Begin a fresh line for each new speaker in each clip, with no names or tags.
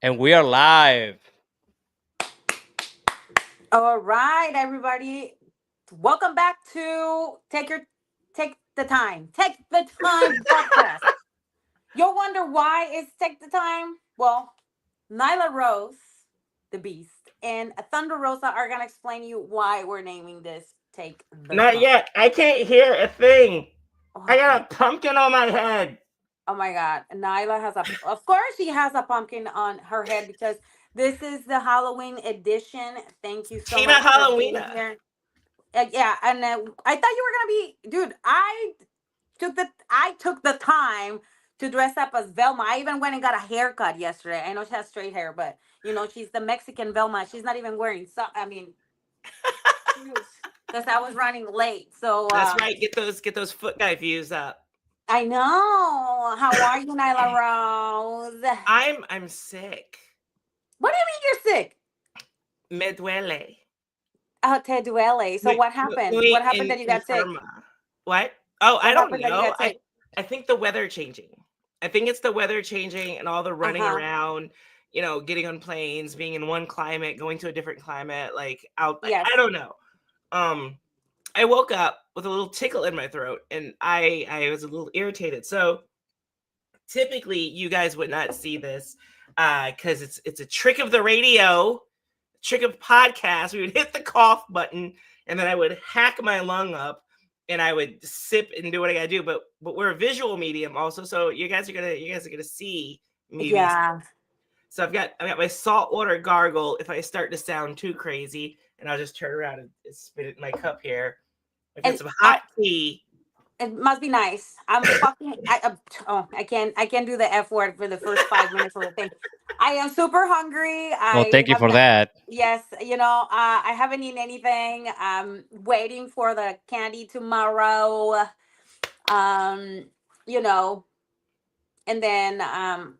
And we are live.
All right, everybody. Welcome back to Take the Time. Take the Time podcast. You'll wonder why it's Take the Time. Well, Nyla Rose, the Beast, and ThunderRosa are gonna explain you why we're naming this Take the
Not
Time.
yet. I can't hear a thing. I got
Okay.
a pumpkin on my head.
Oh my God. Nyla has of course, she has a pumpkin on her head because this is the Halloween edition. Thank you so
Tina
much for being
Halloweena.
here. Yeah, and I thought you were gonna be, dude. I took the time to dress up as Velma. I even went and got a haircut yesterday. I know she has straight hair, but she's the Mexican Velma. She's not even wearing because I was running late. So
That's right. Get those foot guy views up.
I know. How are you, Nyla Rose?
I'm sick.
What do you mean you're sick?
Me duele.
Te duele. So
Muy,
what happened?
muy
What happened that you got sick?
enferma. What? Oh, I
What
don't
happened that you
know.
got
I
sick?
I think the weather changing. I think it's the weather changing and all the
Uh
running
huh.
around. Getting on planes, being in one climate, going to a different climate. Like out. I
Yes.
don't know. Um, I woke up with a little tickle in my throat, and I was a little irritated. So typically you guys would not see this because it's a trick of the radio, trick of podcast. We would hit the cough button, and then I would hack my lung up, and I would sip and do what I gotta do. But we're a visual medium also, so you guys are gonna see me be.
Yeah.
So I've got my saltwater gargle if I start to sound too crazy, and I'll just turn around and spit it in my cup here. I've got
And
some
I,
hot tea.
it must be nice. I'm fucking. I can't do the F word for the first 5 minutes of the thing. I am super hungry.
Well,
I
thank you
have
for
not.
that.
Yes, I haven't eaten anything. I'm waiting for the candy tomorrow. Um, you know, and then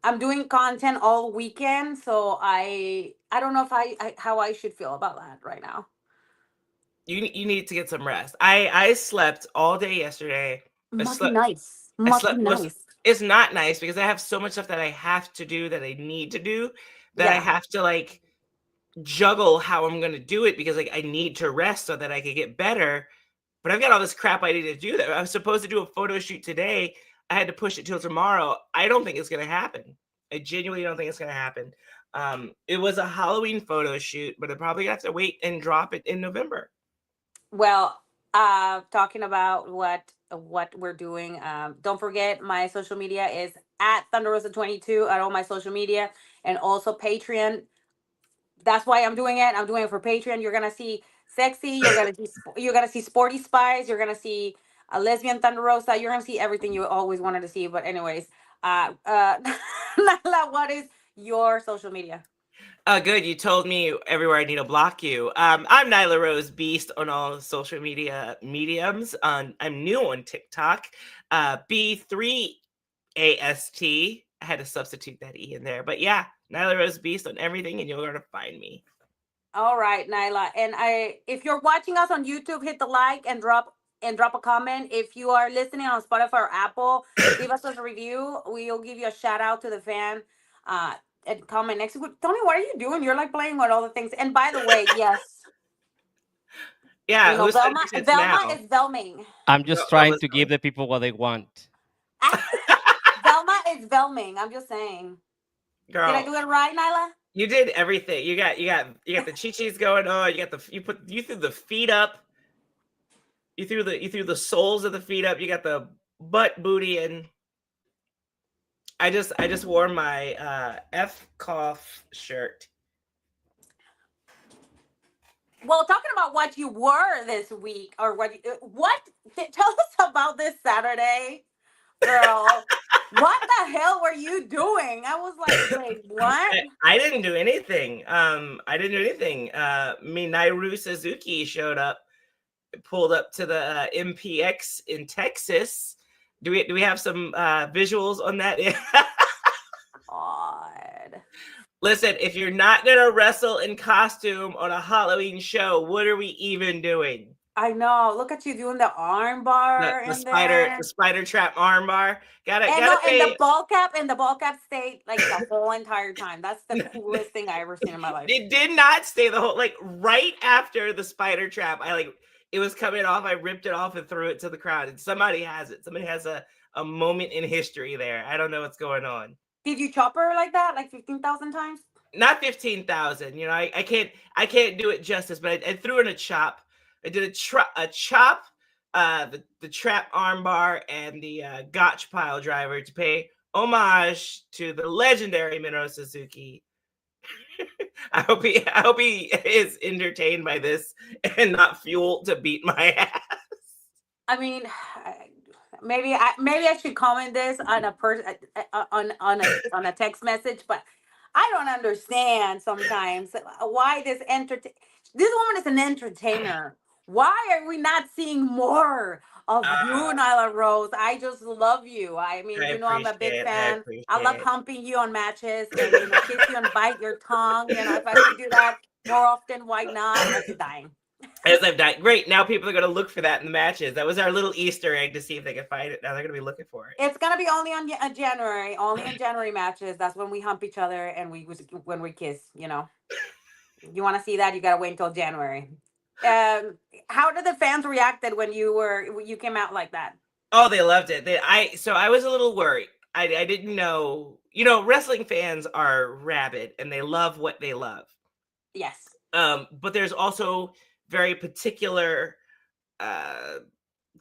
I'm doing content all weekend, so I don't know if how I should feel about that right now.
You need to get some rest. I slept all day yesterday. I
Must be
slept
nice.
I
Must be
slept most.
nice.
It's not nice because I have so much stuff that I have to do, that I need to do, that I
Yeah.
have to like juggle how I'm going to do it, because like I need to rest so that I can get better. But I've got all this crap I need to do. That I was supposed to do a photo shoot today. I had to push it till tomorrow. I don't think it's going to happen. I genuinely don't think it's going to happen. It was a Halloween photo shoot, but I probably have to wait and drop it in November.
Well, talking about what we're doing. Don't forget my social media is at ThunderRosa22 at all my social media, and also Patreon. That's why I'm doing it. I'm doing it for Patreon. You're gonna see sexy. You're gonna see sporty spies. You're gonna see a lesbian Thunder Rosa. You're gonna see everything you always wanted to see. But anyways, Nala, what is your social media?
Good. You told me everywhere I need to block you. I'm Nyla Rose Beast on all social media mediums. I'm new on TikTok. B3AST. I had to substitute that E in there. But yeah, Nyla Rose Beast on everything, and you're going to find me.
All right, Nyla. And if you're watching us on YouTube, hit the like and drop a comment. If you are listening on Spotify or Apple, leave us a review. We'll give you a shout out to the fan. Uh, and comment next week. Tony, what are you doing? You're like playing with all the things. And by the way, yes,
Yeah, who's sense
Velma
now?
is Velming.
I'm
Go,
just
oh,
trying
let's
to
go.
give the people what they want.
Velma is Velming. I'm just saying. Did I
Girl,
do it right, Nyla?
you did everything. You got the chi-chis going on. You threw the feet up. You threw the soles of the feet up. You got the butt booty, and I just wore my F cough shirt.
Well, talking about what you were this week, or tell us about this Saturday, girl. What the hell were you doing? I was like, wait, what?
I didn't do anything. I didn't do anything. Minairu Suzuki showed up, pulled up to the MPX in Texas. Do we have some visuals on that?
God.
Listen, if you're not gonna wrestle in costume on a Halloween show, what are we even doing?
I know. Look at you doing the arm
The
bar
the
in
spider the
there.
spider trap armbar. Gotta
And no,
gotta
and
pay.
the ball cap stayed like the whole entire time. That's the coolest thing I ever seen in my life.
It did not stay the whole, like, right after the spider trap. I like it was coming off. I ripped it off and threw it to the crowd. And somebody has it. Somebody has a moment in history there. I don't know what's going on.
Did you chop her like that, like 15,000 times?
Not 15,000. You know, I can't do it justice, but I threw in a chop. I did a chop, the trap armbar and the gotch pile driver to pay homage to the legendary Minoru Suzuki. I hope he is entertained by this and not fueled to beat my ass.
I mean, maybe I should comment this on a on a text message, but I don't understand sometimes why this woman is an entertainer. Why are we not seeing more of you,
Uh,
Nyla Rose? I just love you. I mean,
I
I'm a
appreciate
big
it. I
fan.
appreciate
I love
it.
humping you on matches and kiss you and bite your tongue. If I could do that more often, why not? I'd be dying.
As I've died. Great. Now people are going to look for that in the matches. That was our little Easter egg to see if they could find it. Now they're going to be looking for it.
It's gonna be only on January, only in January matches. That's when we hump each other and when we kiss. You want to see that? You gotta wait until January. How did the fans reacted when you came out like that?
Oh, they loved it. So I was a little worried. I didn't know. You know, wrestling fans are rabid and they love what they love.
Yes.
But there's also very particular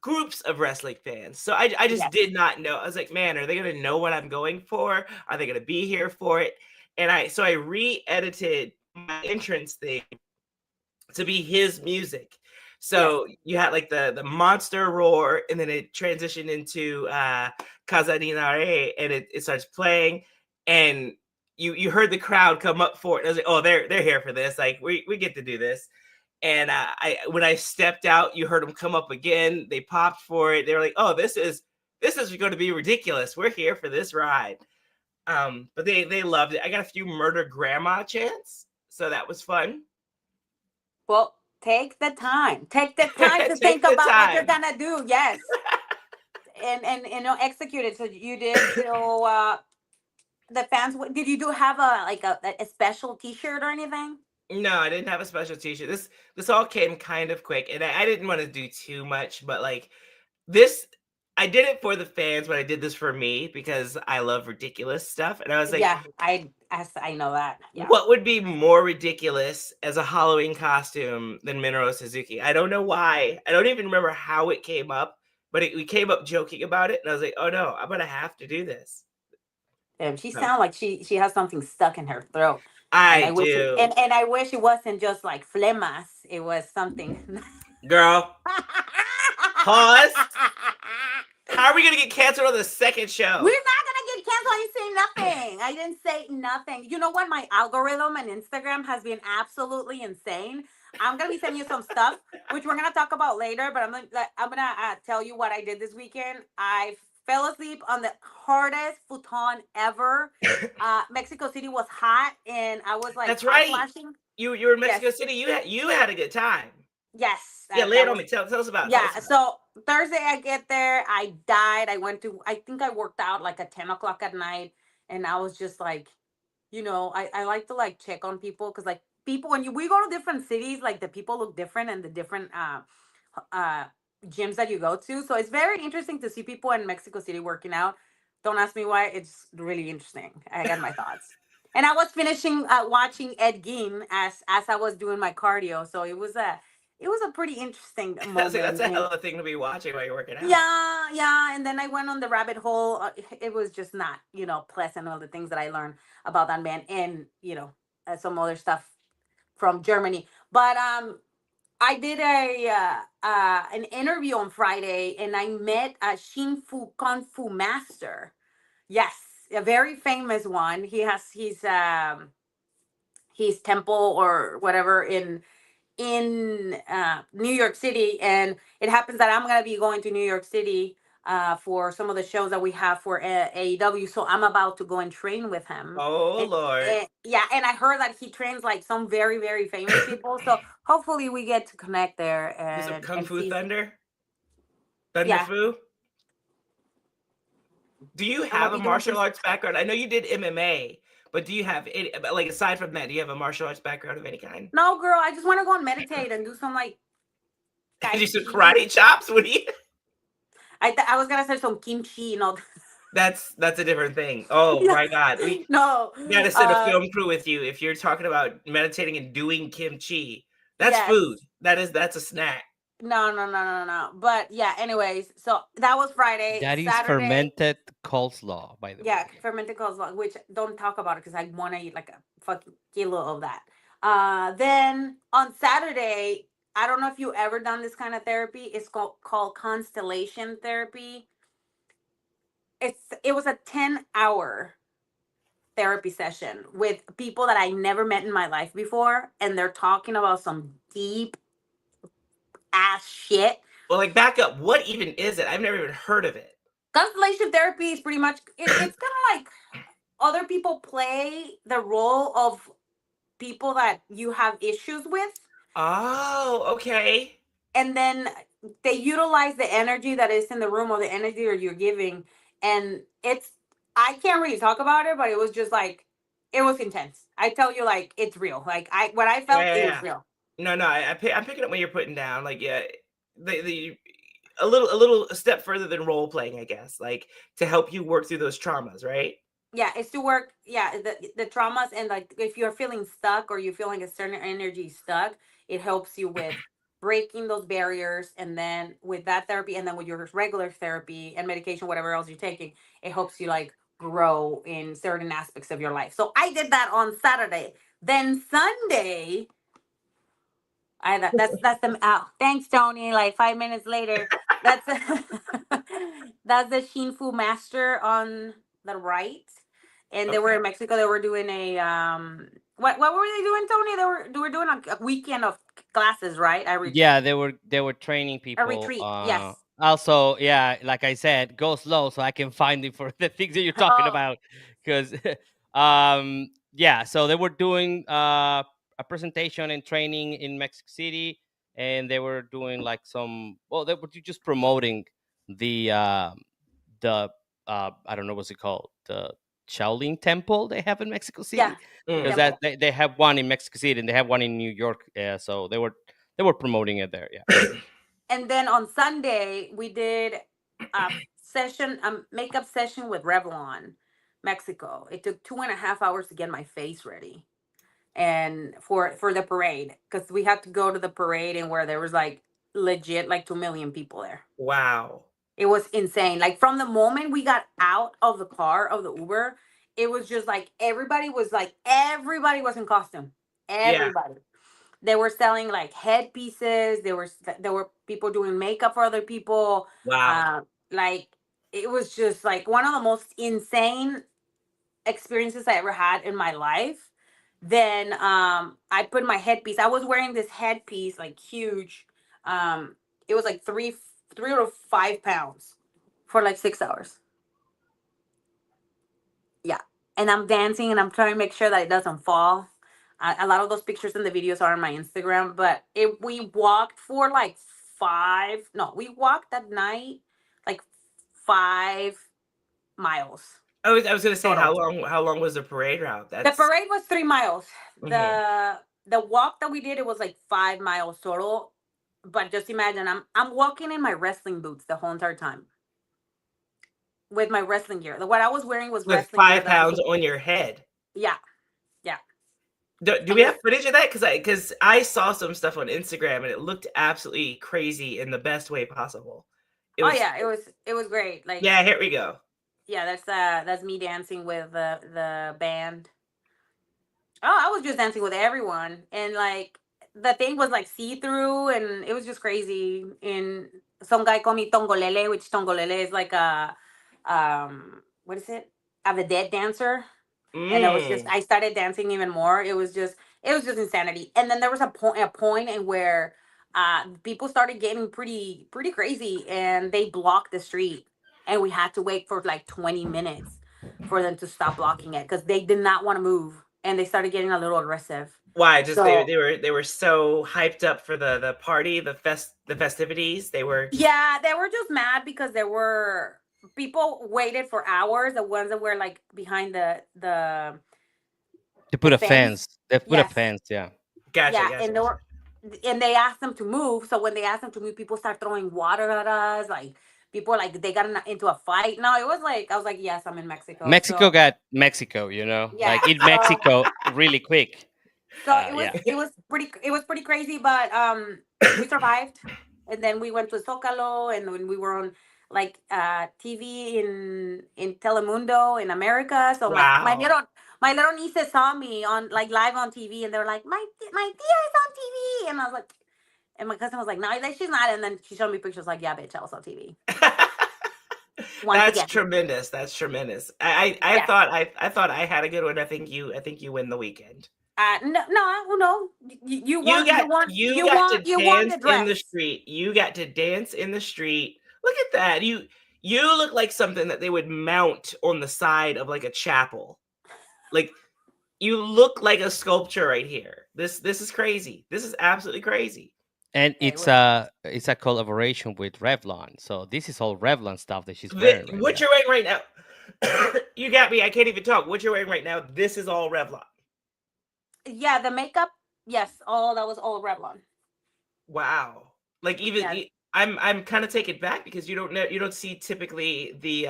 groups of wrestling fans. So I just
Yes.
did not know. I was like, man, are they gonna know what I'm going for? Are they gonna be here for it? And I re-edited my entrance thing to be his music.
Yes.
So you had like the monster roar, and then it transitioned into Casa di Nare, and it starts playing, and you heard the crowd come up for it. I was like, oh, they're here for this. Like we get to do this. And I when I stepped out, you heard them come up again. They popped for it. They were like, oh, this is going to be ridiculous. We're here for this ride. But they loved it. I got a few murder grandma chants, so that was fun.
Well, take the time. Take the time to think
Take the
about what you're
time.
gonna do. Yes. And execute it. So you did. So the fans. Did you do have a special T-shirt or anything?
No, I didn't have a special t-shirt. This all came kind of quick, and I didn't want to do too much, but like this, I did it for the fans, but I did this for me because I love ridiculous stuff. And I was like,
Yeah, I know that. Yeah.
what would be more ridiculous as a Halloween costume than Minoru Suzuki? I don't know why. I don't even remember how it came up, but we came up joking about it, and I was like, oh no, I'm gonna have to do this.
She
So
sounds like she has something stuck in her throat, and
I
I wish it,
do,
and I wish it wasn't just like phlegmas. It was something.
girl. Pause. How are we gonna get canceled on the second
We're
show?
not gonna get canceled. I didn't say nothing. I didn't say nothing. You know what? My algorithm and Instagram has been absolutely insane. I'm gonna be sending you some stuff, which we're gonna talk about later. But I'm gonna tell you what I did this weekend. I fell asleep on the hardest futon ever. Mexico City was hot, and I was like
That's
hot
right.
flashing.
You were in
Yes,
Mexico City. You had a good time.
yes,
Yeah, lay
that
it on
was
me. Tell us about it. Tell us
yeah.
about it.
So Thursday I get there. I died. I think I worked out like at 10 o'clock at night, and I was just like, I like to like check on people because like people when we go to different cities, like the people look different and the different uh gyms that you go to. So it's very interesting to see people in Mexico City working out. Don't ask me why. It's really interesting. I got my thoughts. And I was finishing watching Ed Gein as I was doing my cardio. So it was a pretty interesting
That's
moment.
a hell
And
of a thing to be watching while you're working out.
yeah, yeah. And then I went on the rabbit hole. It was just not, pleasant. All the things that I learned about that man and, some other stuff from Germany. But I did an interview on Friday and I met a Shin Fu Kung Fu master. Yes, a very famous one. He has his temple or whatever in New York City, and it happens that I'm gonna be going to New York City for some of the shows that we have for AEW. So I'm about to go and train with him.
Oh
And,
Lord.
yeah, and I heard that he trains like some very, very famous people. So hopefully we get to connect there
Do some Kung
and
Fu
see.
Thunder? Thunder
Yeah,
Fu? Do you
I'm gonna
have a
be doing some.
martial arts background? I know you did MMA, but do you have any, like, aside from that, do you have a martial arts background of any kind?
No, girl, I just want to go and meditate and do some like
Do
tai
some
chi.
karate chops? What do you?
I was gonna say some kimchi, you know.
That's a different thing. Oh
Yeah,
my God, we
no,
gotta send a film crew with you if you're talking about meditating and doing kimchi. That's
yes.
food. That's a snack.
No, no, no, no, no. But yeah, anyways, so that was Friday.
That is
Saturday,
fermented coleslaw, by the
yeah,
way.
fermented coleslaw, which don't talk about it because I want to eat like a fucking kilo of that. Then on Saturday, I don't know if you ever done this kind of therapy. It's called constellation therapy. It was a 10-hour therapy session with people that I never met in my life before, and they're talking about some deep ass shit.
Well, like, back up. What even is it? I've never even heard of it.
Constellation therapy is pretty much it's kind of like other people play the role of people that you have issues with,
Oh, okay.
and then they utilize the energy that is in the room or the energy that you're giving, and it's I can't really talk about it, but it was just like it was intense. I tell you, like it's real. Like I what I felt,
Yeah,
it
yeah,
was
yeah.
real.
No, no, I'm picking up what you're putting down. Like, yeah, the a little a step further than role playing, I guess. Like, to help you work through those traumas, right?
Yeah, it's to work. Yeah, the traumas, and like if you're feeling stuck or you're feeling a certain energy stuck, it helps you with breaking those barriers, and then with that therapy, and then with your regular therapy and medication, whatever else you're taking, it helps you like grow in certain aspects of your life. So I did that on Saturday. Then Sunday, that's the thanks Tony. Like 5 minutes later, that's that's the Shinfu master on the right, and they were
Okay.
in Mexico. They were doing a what were they doing, Tony? They were doing a weekend of classes, right?
Yeah, they were training
A
people.
retreat. Yes.
Also, yeah, like I said, go slow so I can find it for the things that you're talking
Oh
about. Because, yeah, so they were doing a presentation and training in Mexico City, and they were doing like some. Well, they were just promoting the the I don't know what's it called, the Shaolin Temple they have in Mexico
yeah,
City,
the
Mm.
because that
temple.
they have one in Mexico City and they have one in New York. So they were promoting it there. Yeah.
And then on Sunday we did a makeup session with Revlon, Mexico. It took 2.5 hours to get my face ready and for the parade because we had to go to the parade and where there was like legit like 2 million people there.
Wow.
It was insane. Like from the moment we got out of the car of the Uber, it was just like everybody was in costume.
Yeah.
Everybody. They were selling like headpieces. There were people doing makeup for other people.
Wow.
Uh, like it was just like one of the most insane experiences I ever had in my life. Then I put my headpiece. I was wearing this headpiece, like huge. It was like 3 or 5 pounds for like 6 hours. Yeah, and I'm dancing and I'm trying to make sure that it doesn't fall. A lot of those pictures and the videos are on my Instagram. But if we walked for like five, no, we walked at night like 5 miles
I was gonna say,
total.
how long was the parade route?
The
That's
parade was 3 miles.
mhm.
The walk that we did, it was like 5 miles total. But just imagine I'm walking in my wrestling boots the whole entire time with my wrestling gear. What I was wearing was
With
wrestling gear.
5 pounds on your head.
Yeah, yeah.
Do
And
we
this
have footage of that? Because I saw some stuff on Instagram and it looked absolutely crazy in the best way possible. It
oh
was
yeah, it was great. Like
Yeah, here we go.
yeah, that's me dancing with the band. Oh, I was just dancing with everyone, and like the thing was like see through, and it was just crazy. And some guy called me Tongolele, which Tongolele is like a what is it? A vedette dancer. And it was just
Mm.
I started dancing even more. It was just insanity. And then there was a point in where people started getting pretty crazy, and they blocked the street. and we had to wait for like 20 minutes for them to stop blocking it because they did not want to move, and they started getting a little aggressive.
Why? Just
So
they were so hyped up for the party, the festivities. They were just
yeah, they were just mad because there were people waited for hours. The ones that were like behind
They
the
put a
fence.
fence. They put a
Yes,
fence. Yeah.
gotcha,
yeah,
gotcha.
and they were, and they asked them to move. So when they asked them to move, people start throwing water at us. Like people, like they got into a fight. No, it was like I was like, yes, I'm in Mexico.
Mexico
So
got Mexico. You know,
yeah,
like in
so
Mexico, really quick. Yeah.
it was pretty crazy, but we survived, and then we went to Zocalo, and when we were on like TV in Telemundo in America, so
Wow.
my little nieces saw me on like live on TV, and they're like, my tia is on TV, and I was like, and my cousin was like, no, like, she's not, and then she showed me pictures like, yeah, bitch, I was on TV once
That's
again.
tremendous. That's tremendous.
Yes.
I thought I had a good one. I think you win the weekend.
No, no, no.
You got to
You won
dance
the
in the
dress.
street. You got to dance in the street. Look at that. You look like something that they would mount on the side of like a chapel. Like you look like a sculpture right here. This is crazy. This is absolutely crazy.
And
Yeah, it was.
it's a collaboration with Revlon. So this is all Revlon stuff that she's wearing right
What
now.
you're wearing right now. You got me. I can't even talk. What you're wearing right now. This is all Revlon.
Yeah, the makeup. Yes, all that was all Revlon.
Wow. Like
Yeah.
I'm kind of taken back because you don't see typically the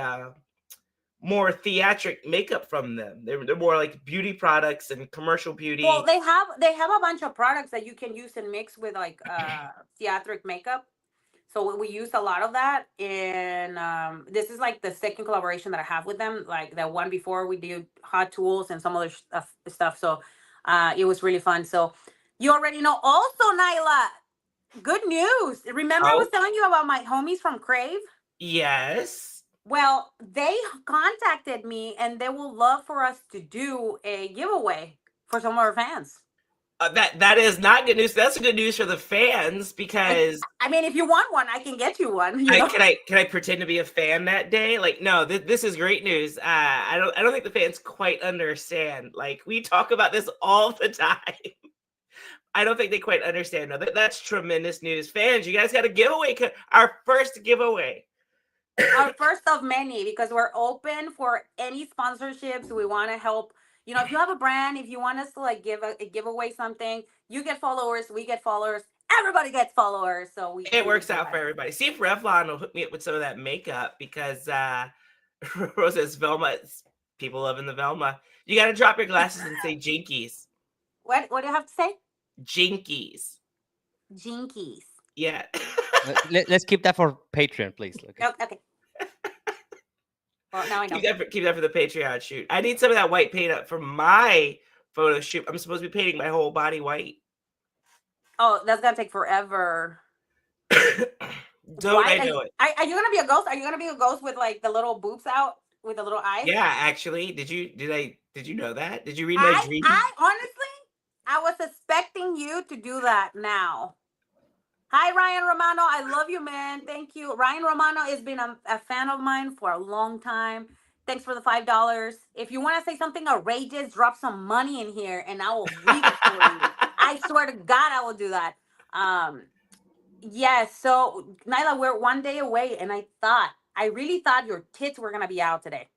more theatric makeup from them. They're more like beauty products and commercial
Well,
beauty.
they have a bunch of products that you can use and mix with like theatric makeup. So we use a lot of that, and this is like the second collaboration that I have with them. Like the one before, we did Hot Tools and some other stuff. So it was really fun. So you already know. Also, Nyla, good news. Remember, I was
Oh,
telling you about my homies from Crave.
yes.
Well, they contacted me, and they will love for us to do a giveaway for some of our fans.
That is not good news. That's good news for the fans
Like,
because
I mean, if you want one, I can get you one. You know.
can I pretend to be a fan that day? Like, no, this is great news. I don't think the fans quite understand. Like, we talk about this all the time. I don't think they quite understand. No, that's tremendous news, fans. You guys got a giveaway. Our first giveaway.
Our first of many, because we're open for any sponsorships. We want to help. You know, if you have a brand, if you want us to like give away something, you get followers, we get followers, everybody gets followers. So
It
we
works
make it
out for
right.
everybody. See if Revlon will hook me up with some of that makeup because Rosa is Velma. People loving the Velma. You got to drop your glasses and say jinkies.
What do you have to say?
Jinkies.
Jinkies.
Yeah.
Let's keep that for Patreon, please. Okay.
Okay. Well, now I know.
Keep that for the Patreon shoot. I need some of that white paint up for my photo shoot. I'm supposed to be painting my whole body white.
Oh, that's gonna take forever.
Don't
Why
I know it?
are you gonna be a ghost? Are you gonna be a ghost with like the little boobs out with the little eyes?
Yeah, actually. Did you know that? Did you read my dream?
I honestly, I was expecting you to do that now. Hi, Ryan Romano. I love you, man. Thank you. Ryan Romano has been a fan of mine for a long time. Thanks for the $5. If you want to say something outrageous, drop some money in here and I will read it for you. I swear to God, I will do that. Yes. So, Nyla, we're one day away, and I really thought your tits were going to be out today.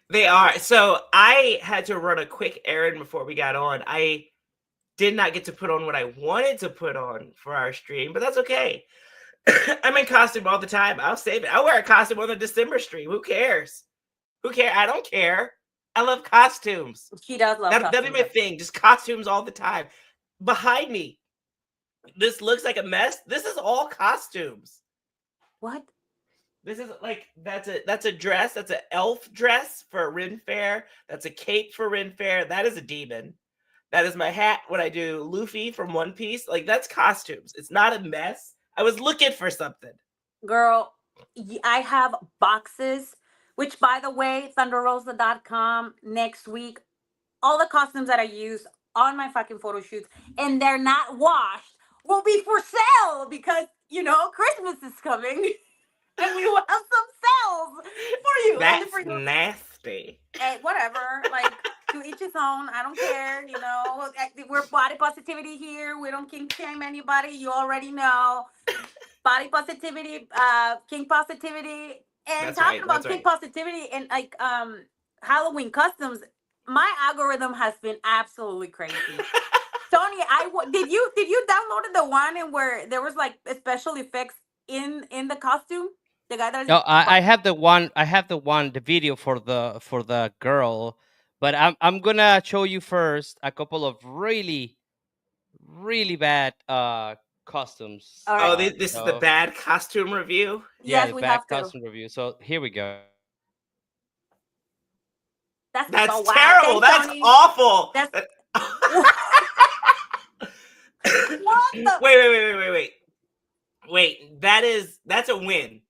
They are. So I had to run a quick errand before we got on. I did not get to put on what I wanted to put on for our stream, but that's okay. I'm in costume all the time. I'll save it. I'll wear a costume on the December stream. Who cares? Who cares? I don't care. I love costumes.
She does love
That'll be
costumes.
my thing. Just costumes all the time. Behind me, this looks like a mess. This is all costumes.
What?
This is like that's a dress. That's an elf dress for Ren Fair. That's a cape for Ren Fair. That is a demon. That is my hat when I do Luffy from One Piece. Like that's costumes. It's not a mess. I was looking for something.
Girl, I have boxes, which by the way, ThunderRosa.com next week, all the costumes that I use on my fucking photo shoots and they're not washed will be for sale because, you know, Christmas is coming. And we will have some sales. only
That's
for you.
nasty.
Hey, whatever. Like, to each his own. I don't care. We're body positivity here. We don't kink shame anybody. You already know. Body positivity, kink positivity, and
That's
talking
right.
about
That's
kink
right.
positivity and like Halloween customs. My algorithm has been absolutely crazy. Tony, did you download the one in where there was like special effects in the costume? The guy that is
No, I have the one. I have the one. The video for the girl, but I'm gonna show you first a couple of really bad costumes.
all
Oh,
right.
this is the
So
bad costume review.
yeah,
Yes,
the
we
bad
have to.
costume review. So here we go.
That's
That's
oh wow.
terrible.
Thanks,
That's
Tony.
awful.
That's
That-
what the
wait. Wait, that's a win.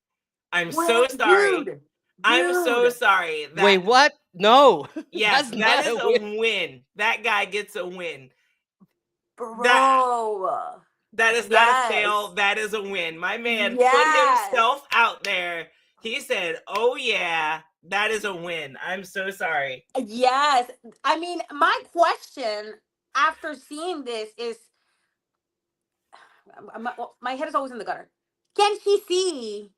I'm so
wait,
sorry. I'm so
dude,
sorry
Wait,
that
what? No,
yes,
that's
that
not
is
a
a
win.
win. That guy gets a win. That
bro.
that is not a fail.
Yes,
That is a win. My man put
yes,
himself out there. He said, "Oh yeah, that is a win." I'm so sorry.
yes. I mean, my question after seeing this is, my head is always in the gutter. Can she see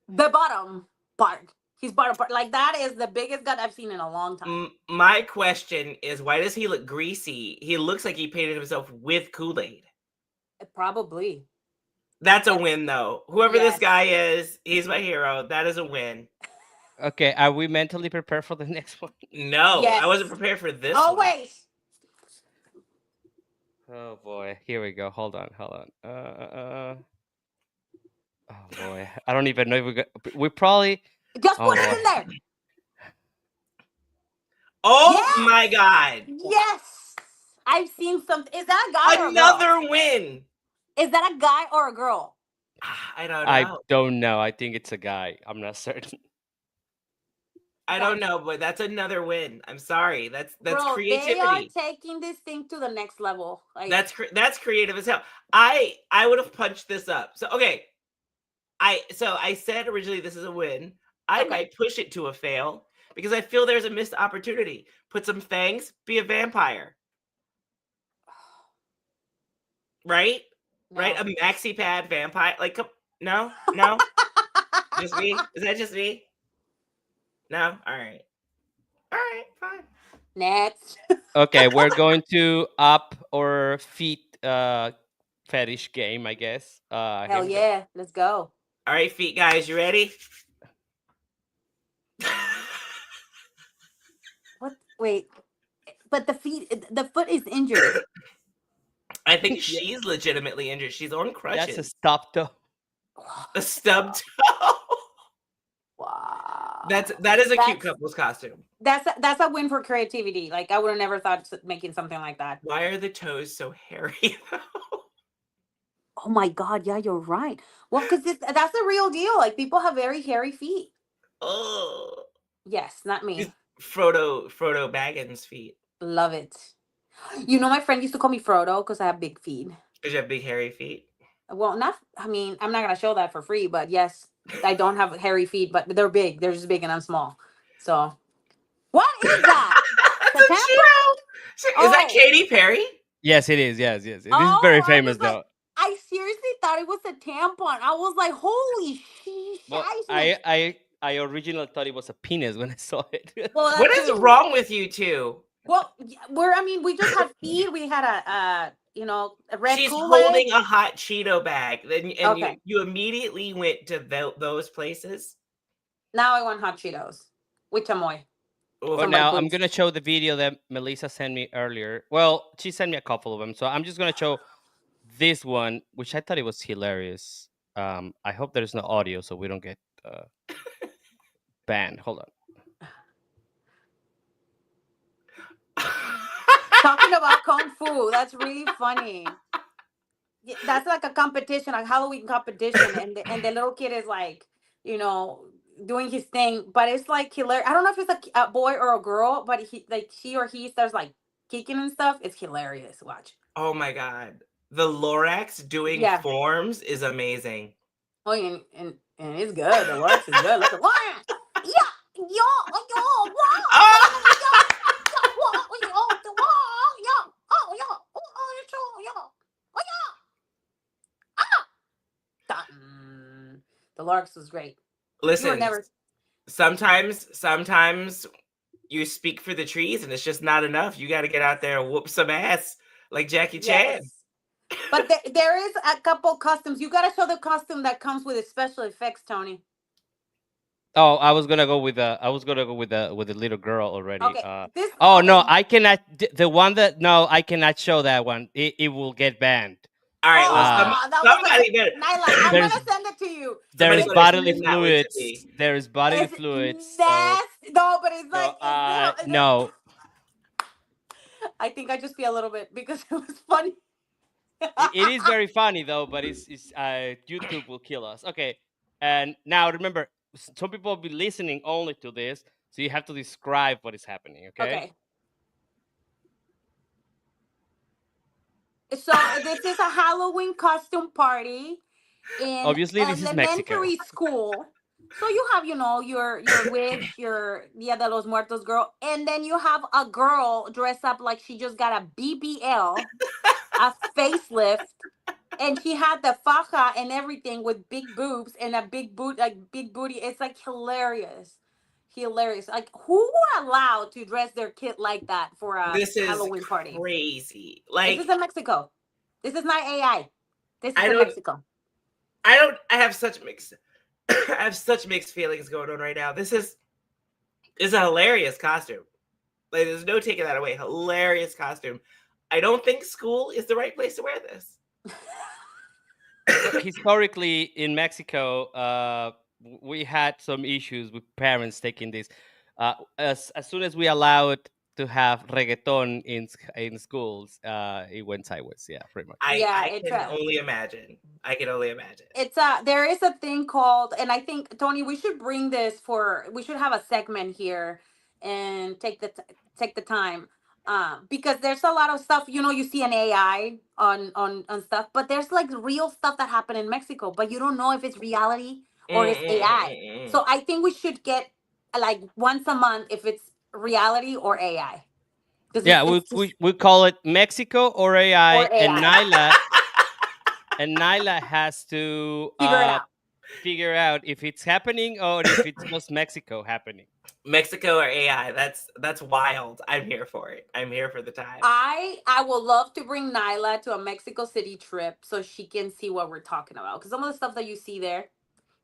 the bottom part? His bottom part, like that, is the biggest gut I've seen in a long time.
My question is, why does he look greasy? He looks like he painted himself with Kool-Aid.
Probably.
That's a
That's
win, though. Whoever this
yes,
guy is, he's my hero. That is a win.
Okay, are we mentally prepared for the next one?
No, I wasn't
yes.
prepared for this
Oh
one.
wait,
Oh boy, here we go. Hold on, hold on. Oh boy, I don't even know if we probably.
just
Oh
put it
boy.
in there.
Oh
Yes,
my God.
yes. I've seen something. Is that a guy or a girl?
Another win.
Is that a guy or a girl?
I don't
I
know.
don't know. I think it's a guy. I'm not certain.
I don't
That's
know, but that's another win. I'm sorry. That's
bro. They are
creativity.
taking this thing to the next level. Like,
That's creative as hell. I would have punched this up. So okay, I said originally this is a win. I
okay,
might push it to a fail because I feel there's a missed opportunity. Put some fangs, be a vampire. Right? Right?
no.
A maxi pad vampire. Like no? No? Just me? Is that just me? No? All right. All right, fine.
Next.
Okay, we're going to up our feet fetish game, I guess. Here
Hell
we go.
yeah, let's go.
All right, feet guys, you ready?
What? Wait, but the foot is injured.
I think
Yeah,
she's legitimately injured. She's on
that's a
crutches.
stop though.
A stub toe.
Wow.
That is a cute
That's
couple's costume.
that's a win for creativity. Like I would have never thought making something like that.
Why are the toes so hairy though?
Oh my god, yeah, you're right. Well, because that's the real deal. Like people have very hairy feet.
Oh,
Yes, not
these
me.
Frodo Baggins feet.
Love it. My friend used to call me Frodo because I have big feet.
Because you have big hairy feet.
Well, not. I mean, I'm not gonna show that for free, but yes, I don't have hairy feet, but they're big. They're just big, and I'm small. So, what is that?
That's
The
a
tampon?
Cheeto. Is that
Oh,
Katy Perry?
Yes, it is. Yes, yes. It is very
oh! I
famous
was like,
though.
I seriously thought it was a tampon. I was like, holy
Well,
shizness.
I originally thought it was a penis when I saw it.
Well,
What
that
is
too.
wrong with you two?
Well, I mean, we just had feet. We had a red
She's
Kool-Aid.
holding a hot Cheeto bag, and you
Okay,
you immediately went to those places.
now I want hot Cheetos with chamoy
Oof.
But
from my
now I'm
boots.
gonna show the video that Melissa sent me earlier. Well, she sent me a couple of them, so I'm just gonna show this one, which I thought it was hilarious. I hope there's no audio, so we don't get banned. Hold on.
Talking about kung fu, that's really funny. That's like a competition, a Halloween competition, and the little kid is like, you know, doing his thing, but it's like hilarious. I don't know if it's a boy or a girl, but she or he starts like kicking and stuff. It's hilarious. Watch.
Oh my god. The Lorax doing
Yeah.
forms is amazing.
Oh, and And it's good. The lyrics is good. Look at wow. Yeah, yo, yo, wow.
Oh,
The Larks was great. You were
listen.
never
Sometimes you speak for the trees, and it's just not enough. You got to get out there and whoop some ass like Jackie Chan.
yes. But there is a couple costumes. You gotta show the costume that comes with the special effects, Tony.
Oh, I was gonna go with the little girl already.
Okay. This
Oh no,
okay.
I cannot. The one that no, I cannot show that one. It will get banned.
All right, well,
Uh,
Oh, that was a
somebody better,
Nyla. I'm
there's
gonna send it to you.
there
somebody
is
It's
better
bodily
send that one to
fluids.
me.
There is bodily
it's
fluids. So
nasty. No, but it's
so
like it's,
no,
I think I just feel a little bit because it was funny.
it is very funny though, but it's YouTube will kill us. Okay, and now remember, some people will be listening only to this, so you have to describe what is happening. Okay.
Okay. So this is a Halloween costume party in
Obviously, this is Mexico.
elementary school. So you have, your witch, your Dia de los Muertos girl, and then you have a girl dressed up like she just got a BBL, a facelift, and she had the faja and everything with big boobs and a big booty. It's like hilarious, hilarious. Like who would allow to dress their kid like that for a
This is
Halloween party?
crazy.
This is
Like,
in Mexico. This is not AI. This is
I
in
don't,
Mexico.
I have such mixed, I have such mixed feelings going on right now. This is a hilarious costume. Like, there's no taking that away. Hilarious costume. I don't think school is the right place to wear this.
So historically in Mexico, we had some issues with parents taking this. As soon as we allowed to have reggaeton in schools, it went sideways. Yeah, pretty much.
Yeah,
I can only imagine. I can only imagine.
it's there is a thing called, and I think Tony, we should have a segment here and take the time, because there's a lot of stuff, you see an AI on stuff, but there's like real stuff that happened in Mexico, but you don't know if it's reality or
Mm,
it's
mm, mm,
AI.
mm, mm.
So I think we should get like once a month if it's reality or AI, because
Yeah,
it's just
we call it Mexico or
or
AI,
AI.
And Nyla has to
Figure it out.
figure out if it's happening or if it's just Mexico happening.
Mexico or AI. That's wild. I'm here for it. I'm here for the time.
I would love to bring Nyla to a Mexico City trip so she can see what we're talking about. Because some of the stuff that you see there,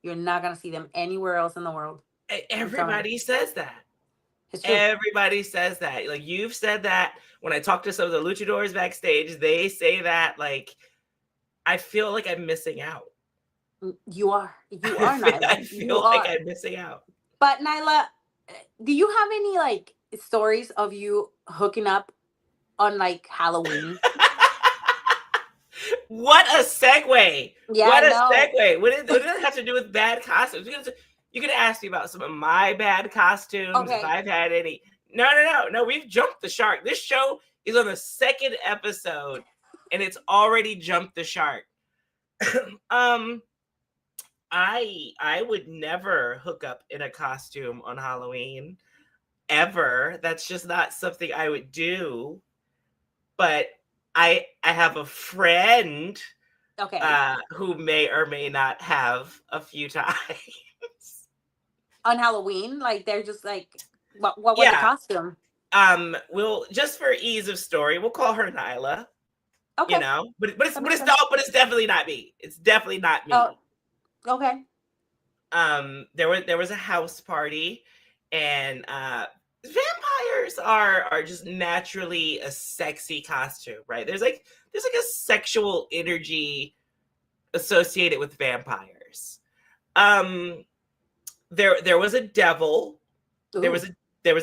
you're not gonna see them anywhere else in the world. I'm telling you,
Everybody says that.
it's true.
Everybody says that. Like, you've said that. When I talk to some of the luchadors backstage, they say that. Like, I feel like I'm missing out.
You are Nyla.
I
You
feel like
are.
I'm missing out.
But Nyla, do you have any like stories of you hooking up on like Halloween?
What a segue!
Yeah,
What
I
a
know.
segue! What did it have to do with bad costumes? You could ask me about some of my bad costumes if
Okay.
I've had any. No. We've jumped the shark. This show is on the second episode, and it's already jumped the shark. I would never hook up in a costume on Halloween ever. That's just not something I would do. But I have a friend
Okay.
who may or may not have a few times.
On Halloween, like they're just like, what was the
Yeah.
costume?
We'll, just for ease of story, we'll call her Nyla.
Okay.
But
That makes sense.
it's definitely not me. It's definitely not me.
Oh, okay.
There was a house party, and vampires are just naturally a sexy costume, right? There's like a sexual energy associated with vampires. There was a devil. There was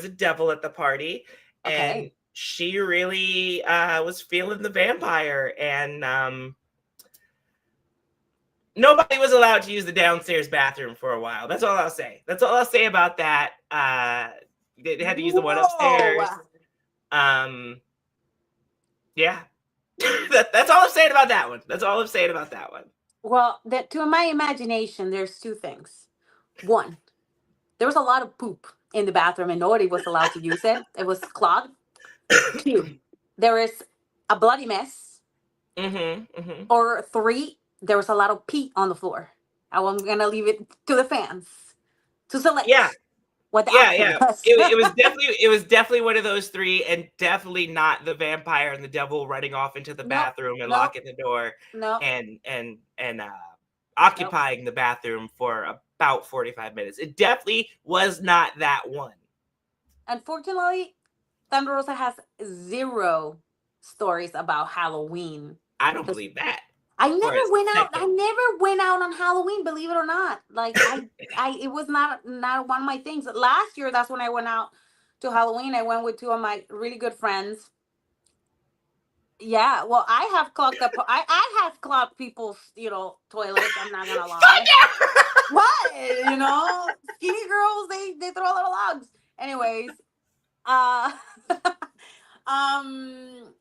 a devil at the party, and
Okay.
she really was feeling the vampire, and nobody was allowed to use the downstairs bathroom for a while. That's all I'll say. That's all I'll say about that. They had to use the one upstairs. Yeah. That's all I'm saying about that one. That's all I'm saying about that one.
Well, that to my imagination, there's two things. One, there was a lot of poop in the bathroom and nobody was allowed to use it. It was clogged. Two, there is a bloody mess.
Mm-hmm.
Or three, there was a lot of pee on the floor. I'm gonna leave it to the fans to
Yeah,
select what the
yeah.
answer was.
It was definitely one of those three, and definitely not the vampire and the devil running off into the
Nope,
bathroom and
nope,
locking the door
nope,
and
nope.
occupying the bathroom for about 45 minutes. It definitely was not that one.
Unfortunately, Thunder Rosa has zero stories about Halloween.
I don't
'Cause
believe that
I
for a
never went out. I
second.
never went out on Halloween. Believe it or not. Like it was not one of my things. Last year, that's when I went out to Halloween. I went with two of my really good friends. Yeah, well, I have clogged up. I have clogged people's toilets. I'm not gonna lie.
Thunder!
What skinny girls they throw little logs. Anyways, uh, um,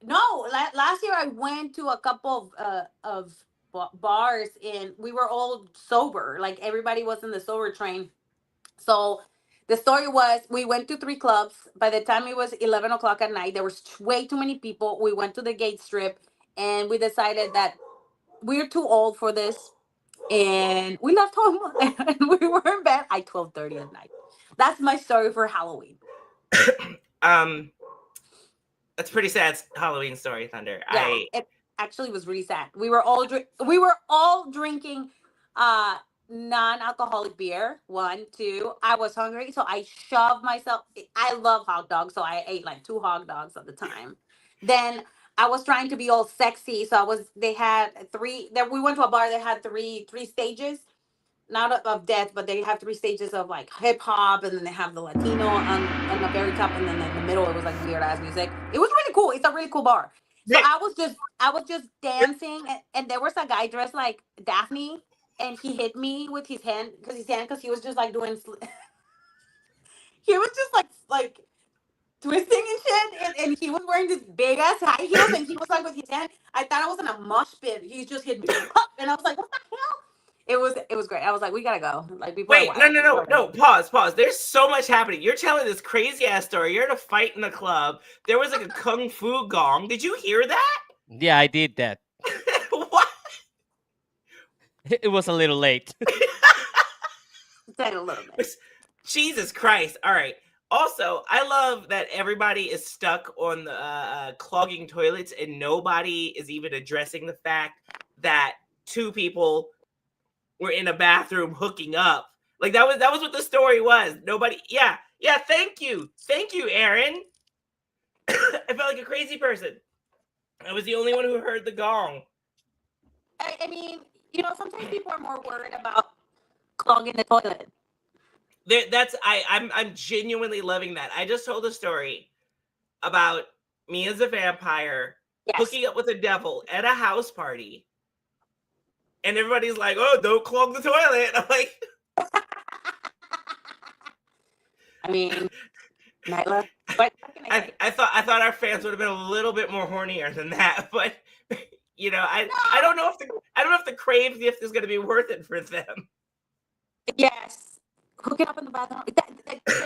no, last year I went to a couple of bars and we were all sober. Like everybody was in the sober train. So the story was we went to three clubs. By the time it was 11 o'clock at night, there was way too many people. We went to the gate strip and we decided that we're too old for this. And we left home and we were in bed at 12:30 at night. That's my story for Halloween.
um, that's a pretty sad Halloween story, Thunder.
Yeah,
I
it actually was really sad. We were all drinking uh non-alcoholic beer. One, two. I was hungry, so I shoved myself. I love hot dogs, so I ate like two hot dogs at the time. Then I was trying to be all sexy, so I was. They had three. That we went to a bar that had three stages, not of death, but they have three stages of like hip hop, and then they have the Latino on the very top, and then in the middle it was like weird ass music. It was really cool. It's a really cool bar. So I was just dancing, and there was a guy dressed like Daphne, and he hit me with his hand because he was just like doing. He was just like twisting and shit, and he was wearing this big ass high heels, and he was like with his hand. I thought I was in a mosh pit. He just hit me, and I was like, "What the hell?" It was great. I was like, "We gotta go." Like people are
Wait, no,
wild.
no,
People
no,
are
no.
wild.
Pause. There's so much happening. You're telling this crazy ass story. You're at a fight in the club. There was like a kung fu gong. Did you hear that?
Yeah, I did that.
What?
It was a little late.
Said a little bit.
Jesus Christ. All right. Also, I love that everybody is stuck on the clogging toilets and nobody is even addressing the fact that two people were in a bathroom hooking up. Like that was what the story was. Nobody. Yeah. Thank you, Aaron. I felt like a crazy person. I was the only one who heard the gong.
I mean, sometimes people are more worried about clogging the toilet.
I'm genuinely loving that. I just told a story about me as a vampire
Yes.
hooking up with a devil at a house party, and everybody's like, "Oh, don't clog the toilet." I'm like,
I mean, Nyla, what can I say?
I thought our fans would have been a little bit more hornier than that, but I
No.
don't know if the crave gift is going to be worth it for them.
Yes. Hooking up in the bathroom.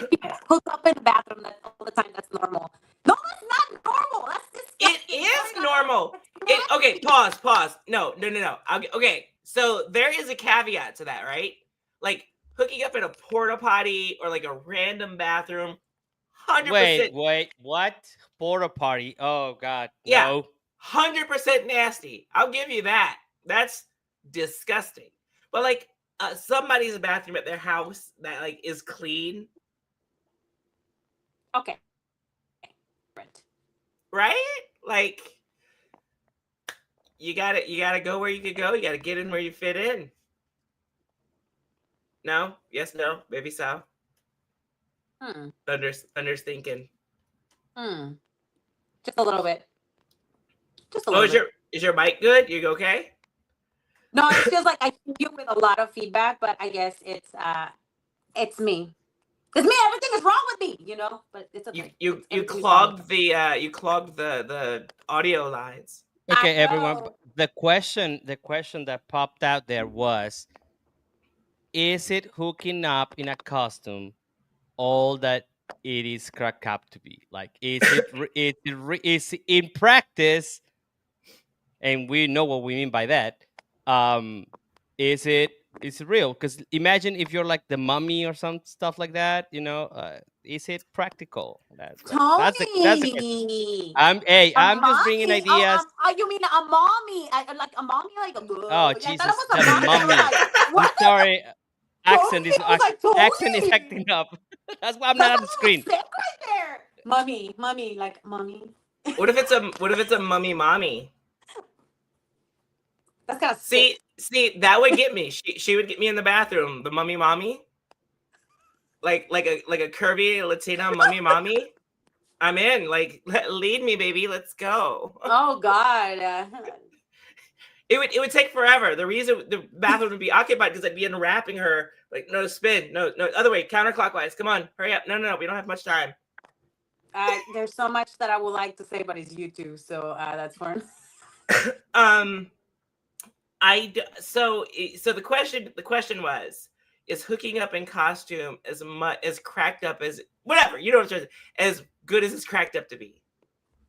People hook up in the bathroom all the time. That's normal. No, that's not normal. That's
It
disgusting.
is
Oh my
normal.
God, that's
Okay,
nasty.
pause. No. Okay, so there is a caveat to that, right? Like hooking up in a porta potty or like a random bathroom, 100%.
Wait, what? Porta party? Oh God,
Yeah,
no.
100% nasty. I'll give you that. That's disgusting. But like somebody's bathroom at their house that like is clean,
Okay. Right.
right? Like you gotta go where you could go. You gotta get in where you fit in. No? Yes, no, maybe so.
Hmm.
Thunder's thinking.
Hmm. Just a little bit. Just a
Oh,
little bit.
is your mic good? You okay?
No, it feels like I hear you with a lot of feedback, but I guess it's me. It's me. Everything is wrong with me. But it's okay.
You
Everything is wrong with
clogged the audio lines.
I
Okay, everyone.
know.
The question that popped out there was: is it hooking up in a costume all that it is cracked up to be? Like, is it in practice? And we know what we mean by that. Um, is it real? Because imagine if you're like the mummy or some stuff like that. Is it practical? That's the question.
Tony. A
I'm just bringing
mommy? Oh,
ideas.
you mean a mommy? Like a mommy? Like,
Oh
I thought it
Jesus,
was a
the
mommy. I was
mummy.
like,
I'm
what?
sorry. Accent
Tony?
is
I was like,
accent is
Tony.
acting up. That's why I'm not
That's
on
a
the
little
screen.
sick right there. Mummy, like mummy.
What if it's a mummy mommy?
That's kind of
See,
sick.
see, that would get me. She would get me in the bathroom. The mummy mommy, like a curvy Latina mummy mommy. I'm in. Like, lead me, baby. Let's go.
Oh God.
It would take forever. The reason the bathroom would be occupied because I'd be unwrapping her. Like, no, spin, no, other way, counterclockwise. Come on, hurry up. No, we don't have much time.
There's so much that I would like to say, but it's YouTube, so that's fine.
Um, so the question was, is hooking up in costume as much as cracked up as whatever, you know what I'm saying, as good as it's cracked up to be?
Is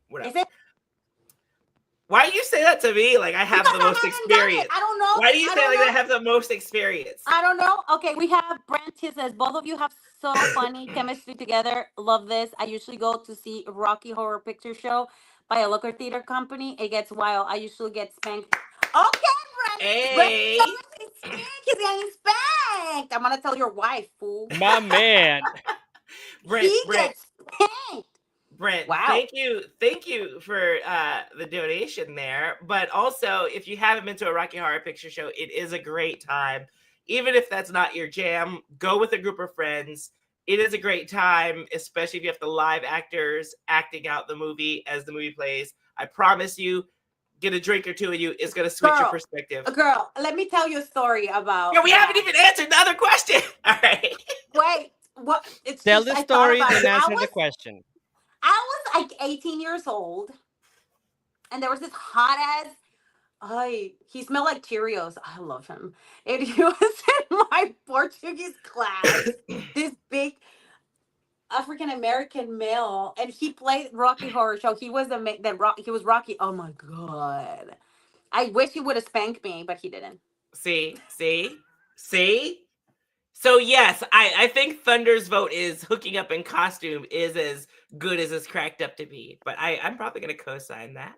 Whatever.
it?
Why do you say that to me like I have
Because
the
I
most
haven't done it.
experience?
I don't know.
Why do you
I
say
don't
like I
know.
have the most experience?
I don't know. Okay, we have Branty says both of you have so funny chemistry together. Love this. I usually go to see Rocky Horror Picture Show by a local theater company. It gets wild. I usually get spanked. Okay, Branty
Hey,
always gets spanked. He's getting spanked. I'm gonna tell your wife, fool.
My man.
Brent,
He
Brent,
gets spanked.
Brent,
Wow.
thank you for the donation there. But also, if you haven't been to a Rocky Horror Picture Show, it is a great time. Even if that's not your jam, go with a group of friends. It is a great time, especially if you have the live actors acting out the movie as the movie plays. I promise you, get a drink or two of you, it's gonna switch your
Girl,
perspective.
girl, let me tell you a story
Yeah,
about
we haven't
that.
even answered the other question. All right.
Wait, what? It's
Tell
just
the
I thought
story,
about it.
then answer the question.
I was like 18 years old, and there was this hot ass. He smelled like Cheerios. I love him. And he was in my Portuguese class. This big African American male, and he played Rocky Horror Show. He was he was Rocky. Oh my god! I wish he would have spanked me, but he didn't.
See. So yes, I think Thunder's vote is hooking up in costume is as good as it's cracked up to be. But I'm probably gonna co-sign that.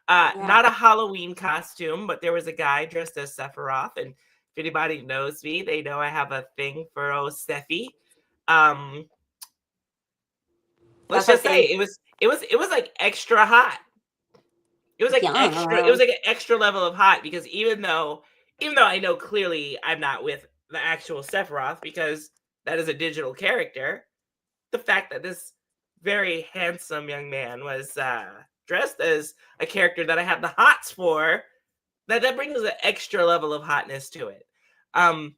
Yeah,
Not a Halloween costume, but there was a guy dressed as Sephiroth, and if anybody knows me, they know I have a thing for old Sephi. Um, let's
that's what
just
I
say
say.
it was like extra hot. It
Yeah,
was like an extra level of hot because even though I know clearly I'm not with the actual Sephiroth because that is a digital character, the fact that this very handsome young man was dressed as a character that I have the hots for, that brings an extra level of hotness to it. Um,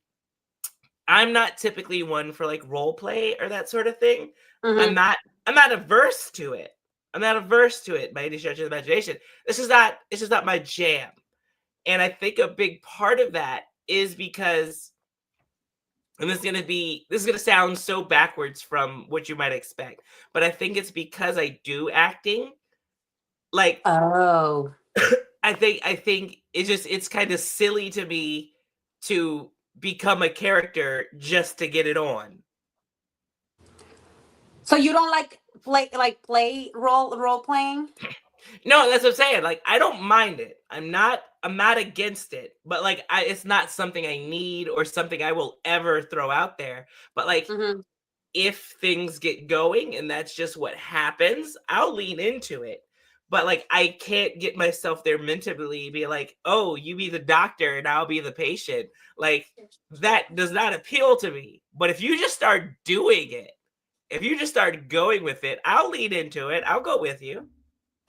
I'm not typically one for like role play or that sort of thing. I'm
hmm
not I'm not averse to it. I'm not averse to it by any stretch of the imagination. This is not my jam. And I think a big part of that is because, and this is gonna sound so backwards from what you might expect, but I think it's because I do acting. Like,
Oh,
I think it's kind of silly to me to become a character just to get it on.
so you don't play role playing?
No, that's what I'm saying. Like, I don't mind it. I'm not against it, but like it's not something I need or something I will ever throw out there. But like,
hmm
if things get going and that's just what happens, I'll lean into it. But like, I can't get myself there mentally, be like, oh, you be the doctor and I'll be the patient. Like, that does not appeal to me. But if you just start doing it, if you just start going with it, I'll lean into it. I'll go with you.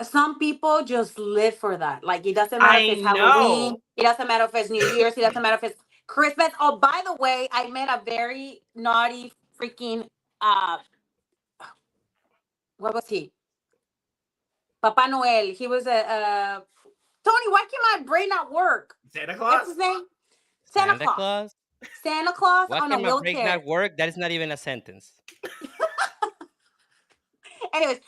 Some people just live for that. Like it doesn't matter if
I
it's Halloween,
know.
it doesn't matter if it's New Year's, it doesn't matter if it's Christmas. Oh, by the way, I met a very naughty freaking uh what was he? Papa Noel. He was a Tony, why can my brain not work?
Santa
What's
Claus.
his name? Santa
Santa
Claus.
Claus.
Santa Claus
Why
on a
can my brain
wheelchair.
not work? That is not even a sentence.
Anyways,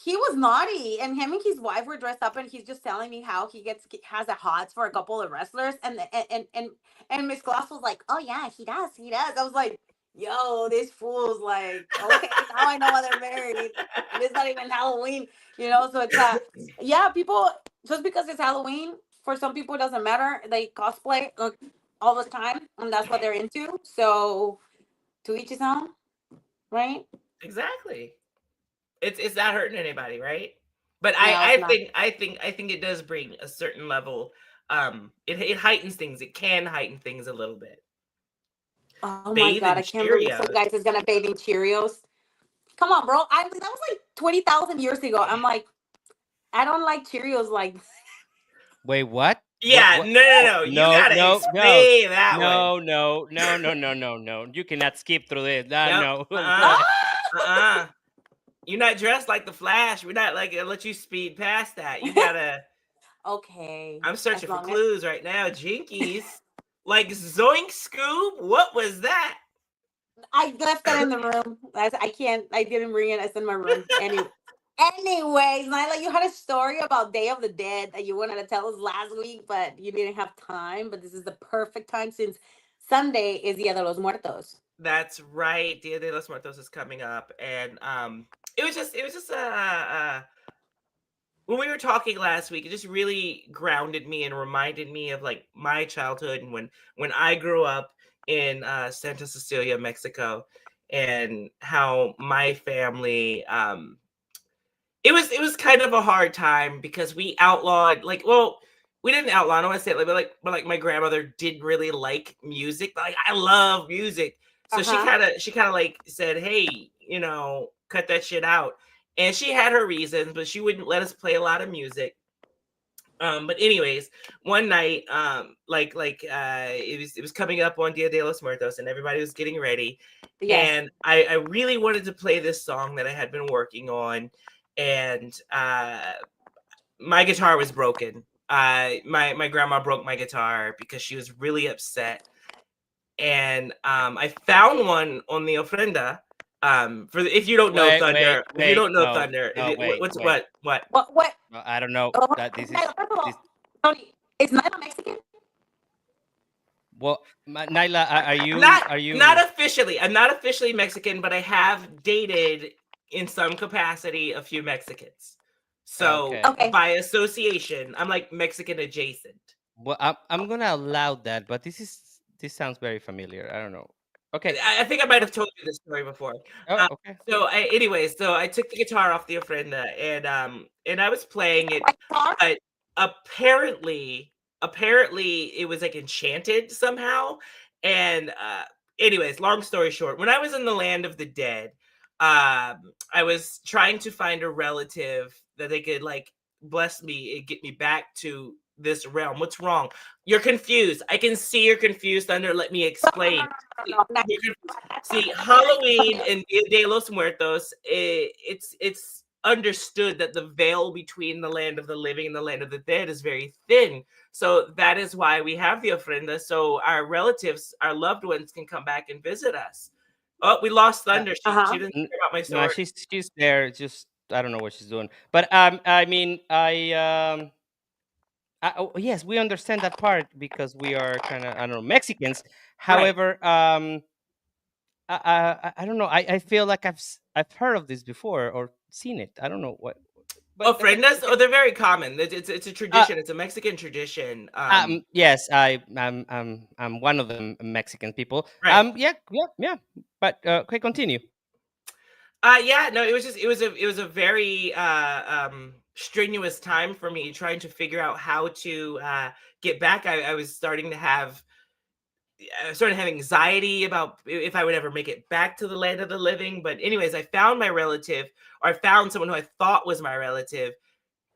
he was naughty, and him and his wife were dressed up, and he's just telling me how has a hots for a couple of wrestlers, and Miss Claus was like, "Oh yeah, he does." I was like, "Yo, this fool's like, okay, now I know why they're married, and it's not even Halloween, you know." So it's yeah, people just because it's Halloween for some people it doesn't matter. They cosplay all the time, and that's what they're into. So to each his own, right?
Exactly. It's not hurting anybody, right? But
No, it's not.
I think it does bring a certain level. It heightens things. It can heighten things a little bit.
Oh my
Bathe
god,
in
I can't believe some
Cheerios.
guys is gonna bathe in Cheerios. Come on, bro. That was like 20,000 years ago. I'm like, I don't like Cheerios like
Wait, what? What?
Yeah,
What?
no, no,
Oh,
no. You
no,
gotta
no, no,
explain that one.
no, no, no, no, no, no, no. You cannot skip through this.
Nope.
No.
Uh-uh. You're not dressed like the Flash. We're not like gonna let you speed past that. You gotta.
okay.
I'm
As
searching for
long as
clues right now. Jinkies. Like Zoink Scoob? What was that?
I left that in the room. I can't. I didn't bring it. It's in my room. Anyways, Nyla, you had a story about Day of the Dead that you wanted to tell us last week, but you didn't have time. But this is the perfect time since Sunday is Dia de los Muertos.
That's right. Dia de los Muertos is coming up, and it was just when we were talking last week, it just really grounded me and reminded me of like my childhood and when I grew up in Santa Cecilia, Mexico, and how my family it was kind of a hard time because we outlawed like well we didn't outlaw. I don't want to say it but like my grandmother didn't really like music. But, like I love music, so
Uh huh.
she kind of like said, "Hey, you know, cut that shit out." And she had her reasons, but she wouldn't let us play a lot of music. But anyways, one night, it was coming up on Dia de los Muertos, and everybody was getting ready,
Yes.
and I really wanted to play this song that I had been working on, and my guitar was broken. My grandma broke my guitar because she was really upset, and I found one on the ofrenda. If you don't know
Wait, wait,
Thunder, if you
wait.
don't know
No,
Thunder,
no, wait,
what's
wait.
what?
What?
No, I don't know
Oh,
that this is
Nyla, first of
this.
all, Tony, is Nyla Mexican?
Well, Naila, are
Not
you
officially. I'm not officially Mexican, but I have dated in some capacity a few Mexicans. So
okay?
Okay.
by association, I'm like Mexican adjacent.
Well, I'm gonna allow that, but this sounds very familiar. I don't know. Okay.
I think I might have told you this story before.
Oh,
Uh,
okay.
so I took the guitar off the ofrenda and I was playing it,
White guitar?
but apparently it was like enchanted somehow. And anyways, long story short, when I was in the land of the dead, I was trying to find a relative that they could like bless me and get me back to this realm. What's wrong? You're confused. I can see you're confused. Thunder, let me
No, no,
explain.
no, no, no, no.
See, Halloween and Dia de los Muertos, it's understood that the veil between the land of the living and the land of the dead is very thin. So that is why we have the ofrenda, so our relatives, our loved ones, can come back and visit us. Oh, we lost
Uh,
Thunder. She
Uh-huh.
didn't care about my
no,
story.
she's there. Just I don't know what she's doing. But I mean, oh, yes, we understand that part because we are kind of I don't know Mexicans.
Right.
However, I don't know. I feel like I've heard of this before or seen it. I don't know what, but okay,
Ofrendas,
okay.
oh, they're very common. It's a
Uh,
tradition. It's a Mexican tradition.
yes, I'm one of the Mexican people.
Right.
Yeah, yeah, yeah. But okay, continue.
Yeah, no, it was a very strenuous time for me trying to figure out how to get back. I was starting to have started having anxiety about if I would ever make it back to the land of the living. But anyways, I found my relative, or I found someone who I thought was my relative.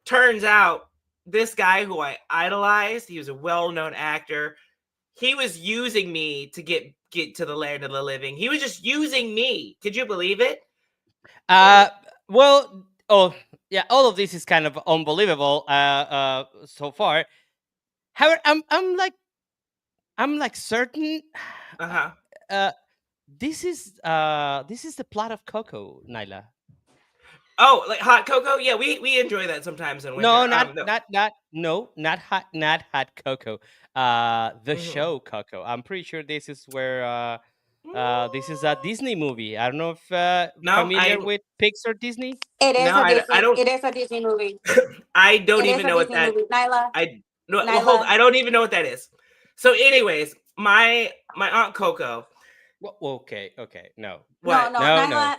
Turns out this guy who I idolized, he was a well-known actor. He was using me to get to the land of the living. He was just using me. Could you believe it?
Uh, well, oh. yeah, all of this is kind of unbelievable so far. However, I'm like certain
Uh-huh.
uh, this is the plot of Coco, Nyla.
Oh, like hot cocoa? Yeah, we enjoy that sometimes in winter.
No, not
No.
not not no, not hot cocoa. The
Mhm.
show Coco. I'm pretty sure this is where this is a
Mm,
Disney movie. I don't know if
no,
familiar with Pixar Disney.
It is
no,
a
I
Disney.
don't
It is a Disney movie.
I don't
It is
even
a
know what
Disney
that
movie. Nyla,
I no well hold
Nyla.
I don't even know what that is. So anyways, my aunt Coco,
Okay, okay, no,
No,
what?
no,
no, no.
Nyla.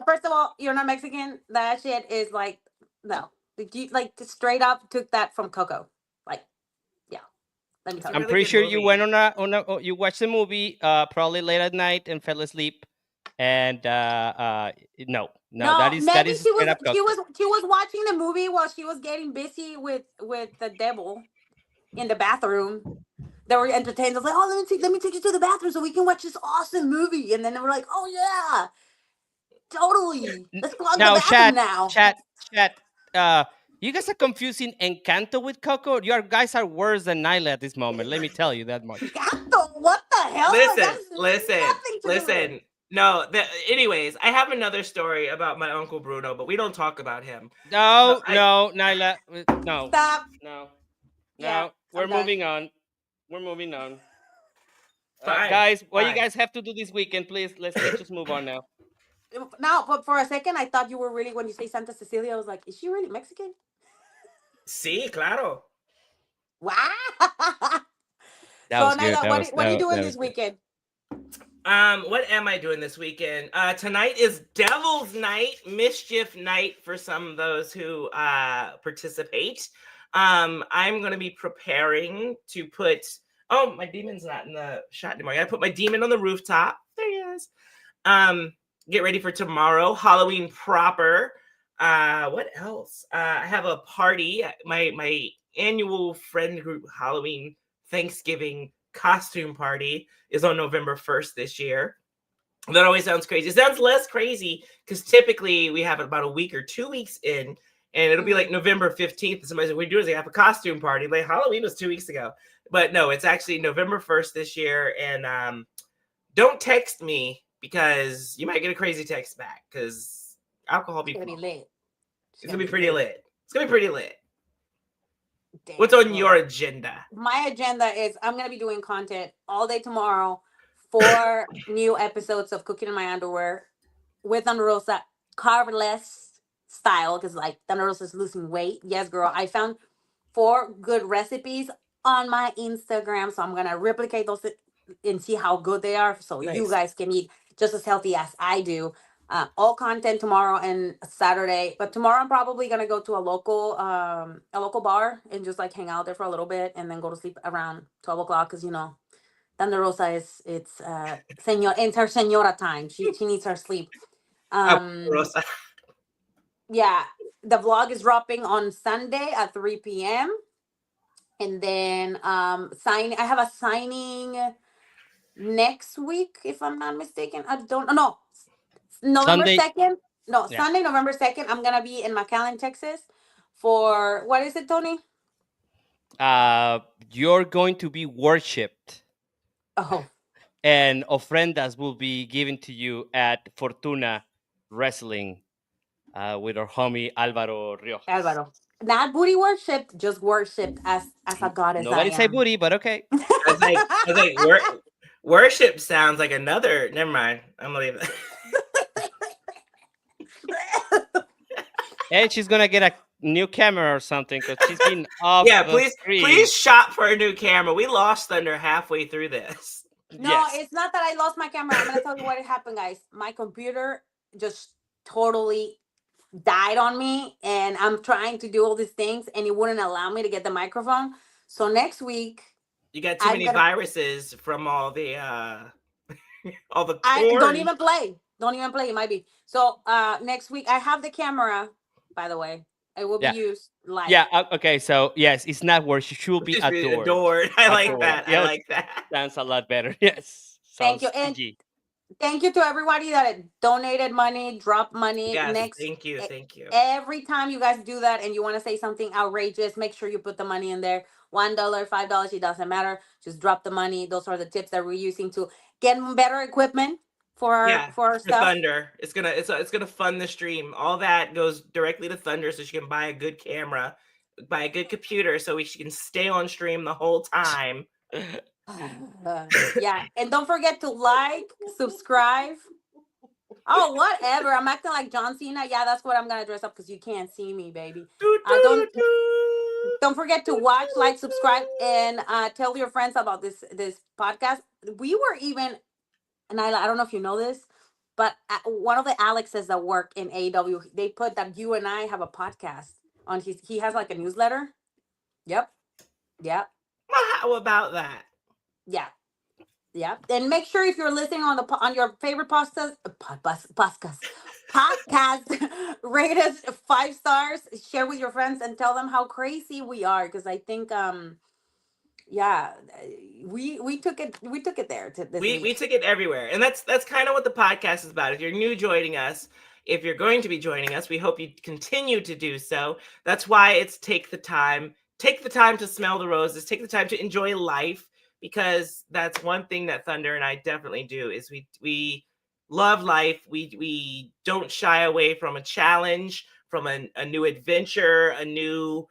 First of all, you're not Mexican. That shit is like no. Like just straight up took that from Coco. Like yeah. Let me
It's
tell
a
you.
I'm
really
pretty
good
sure you went
movie.
you watched the movie probably late at night and fell asleep. And no, no,
No,
that
maybe
is straight up Coco.
she was watching the movie while she was getting busy with the devil in the bathroom. They were entertained. I was like, oh, let me take you to the bathroom so we can watch this awesome movie. And then they were like, oh yeah, totally. Let's go out to the
Now,
bathroom now.
chat. Uh, you guys are confusing Encanto with Coco. Your guys are worse than Nyla at this moment. Let me tell you that much.
Gato, what the hell? That
Listen,
has
listen,
nothing to do with it.
listen. No, anyways, I have another story about my uncle Bruno, but we don't talk about him. No,
No, no, Nyla, no,
Stop.
no,
Yeah,
no. We're
I'm done.
moving on. We're moving on.
fine,
Guys, what you
fine.
guys have to do this weekend, please? Let's just move on now.
Now, but for a second, I thought you were really when you say Santa Cecilia. I was like, is she really Mexican?
Sí, claro.
Wow.
That
So,
was good.
Nyla, what are you doing
That
this
was good.
weekend?
What am I doing this weekend? Tonight is Devil's Night, mischief night for some of those who participate. I'm gonna be preparing to put. Oh, my demon's not in the shot anymore. I gotta put my demon on the rooftop. There he is. Um, get ready for tomorrow, Halloween proper. What else? I have a party. My annual friend group Halloween Thanksgiving costume party is on November 1st this year. That always sounds crazy. It sounds less crazy because typically we have it about a week or 2 weeks in, and it'll be like
Mhm.
November 15th. And somebody's like, "We do is they have a costume party." Like Halloween was 2 weeks ago, but no, it's actually November 1st this year. And don't text me because you might get a crazy text back because alcohol
It's
be
gonna be
flowing.
lit. It's
It's
gonna
gonna be
be
pretty
lit.
lit. It's gonna be pretty lit. What's
Damn.
on
Well,
your agenda?
my agenda is I'm gonna be doing content all day tomorrow. 4 new episodes of Cooking in My Underwear with ThunderRosa, carbless style, because like ThunderRosa's losing weight. Yes, girl. I found 4 good recipes on my Instagram, so I'm gonna replicate those and see how good they are, so you
Nice.
guys can eat just as healthy as I do. All content tomorrow and Saturday, but tomorrow I'm probably gonna go to a local bar and just like hang out there for a little bit, and then go to sleep around 12 o'clock, because Thunder Rosa is it's her senora time. She needs her sleep.
Ah,
Um,
Rosa.
yeah, the vlog is dropping on Sunday at 3 p.m. And then sign. I have a signing next week, if I'm not mistaken. I don't no November
Sunday,
2nd. No,
yeah.
Sunday, November 2nd. I'm gonna be in McAllen, Texas, for what is it, Tony?
Uh, you're going to be worshipped,
Oh,
and ofrendas will be given to you at Fortuna Wrestling with our homie Alvaro Riojas.
Alvaro. Not booty worshipped, just worshipped as a goddess I
Nobody say
am.
booty, but okay.
I was like, worship sounds like another. Never mind. I'm gonna leave it.
And she's gonna get a new camera or something because she's been off
Yeah,
the screen.
please shop for a new camera. We lost Thunder halfway through this.
No,
Yes.
it's not that I lost my camera. I'm gonna tell you what happened, guys. My computer just totally died on me, and I'm trying to do all these things, and it wouldn't allow me to get the microphone. So next week,
You got too
I'm
many
gonna.
viruses from all the all the
I don't
corn.
even play. Don't even play. It might be. So next week I have the camera. By the way, it will be
Yeah.
used live.
Yeah. Okay. So yes, it's not where she should be
Just be
adored.
adored. I like
Adored.
that. I
Yes.
like that.
Sounds a lot better. Yes.
Thank you.
Sounds
And
PG.
Thank you to everybody that donated money, dropped money.
Yes,
Next,
thank you, thank you.
every time you guys do that and you want to say something outrageous, make sure you put the money in there. $1, $5, it doesn't matter. Just drop the money. Those are the tips that we're using to get better equipment
Yeah,
for our
for
stuff.
Thunder, it's gonna fund the stream. All that goes directly to Thunder, so she can buy a good camera, buy a good computer, so she can stay on stream the whole time.
Yeah, and don't forget to like, subscribe. Oh, whatever. I'm acting like John Cena. Yeah, that's what I'm gonna dress up because you can't see me, baby.
Doo,
Uh,
doo,
don't
doo,
don't forget to
doo,
watch, like, subscribe,
doo.
and tell your friends about this podcast. We were even, and I don't know if you know this, but one of the Alexes that work in AEW, they put that you and I have a podcast on his. He has like a newsletter. Yep, yep,
Well, how about that?
yeah. Yeah, and make sure if you're listening on on your favorite podcast, rate us 5 stars, share with your friends, and tell them how crazy we are. Because I think, yeah, we took it there to this
We
week.
took it everywhere, and that's kind of what the podcast is about. If you're new joining us, if you're going to be joining us, we hope you continue to do so. That's why it's take the time to smell the roses, take the time to enjoy life, because that's one thing that Thunder and I definitely do is we love life. We don't shy away from a challenge, from a new adventure, a new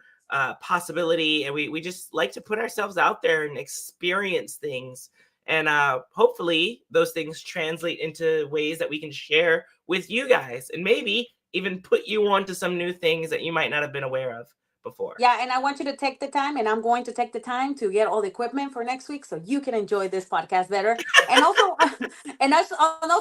possibility, and we just like to put ourselves out there and experience things, and hopefully those things translate into ways that we can share with you guys, and maybe even put you on to some new things that you might not have been aware of before.
Yeah, and I want you to take the time, and I'm going to take the time to get all the equipment for next week so you can enjoy this podcast better. And also, and also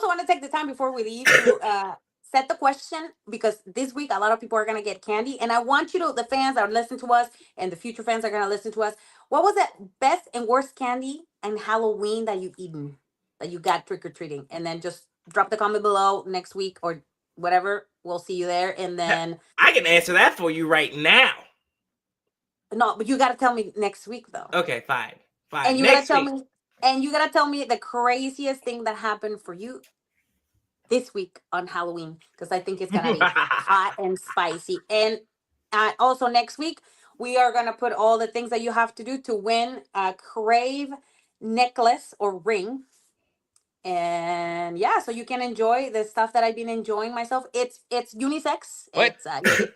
want to take the time before we leave to set the question, because this week a lot of people are going to get candy, and I want you to, the fans that are listening to us and the future fans that are going to listen to us, what was the best and worst candy and Halloween that you've eaten, that you got trick or treating, and then just drop the comment below next week or whatever. We'll see you there, and then
I can answer that for you right now.
no, but you got to tell me next week though.
Okay, fine.
And you gotta
Next
tell
week.
me, and you gotta tell me the craziest thing that happened for you this week on Halloween, because I think it's gonna be hot and spicy. And also next week we are gonna put all the things that you have to do to win a Crave necklace or ring. And yeah, so you can enjoy the stuff that I've been enjoying myself. It's unisex.
What?
It's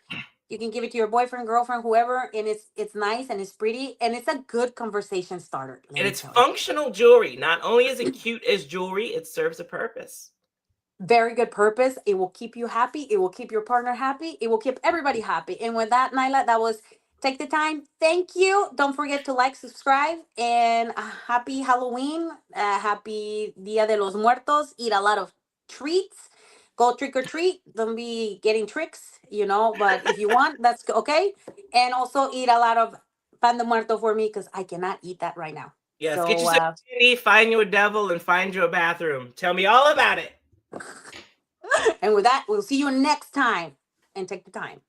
you can give it to your boyfriend, girlfriend, whoever, and it's nice and it's pretty and it's a good conversation starter. Let
And
me
it's
tell you.
functional jewelry. Not only is it cute as jewelry, it serves a purpose.
Very good purpose. It will keep you happy. It will keep your partner happy. It will keep everybody happy. And with that, Nyla, that was take the time. Thank you. Don't forget to like, subscribe, and happy Halloween. Happy Dia de los Muertos. Eat a lot of treats. Go trick or treat. Don't be getting tricks, but if you want, that's okay. And also eat a lot of pan de muerto for me because I cannot eat that right now.
Yes, get you
So,
some candy, find you a devil, and find you a bathroom. Tell me all about it.
and with that, we'll see you next time. And take the time.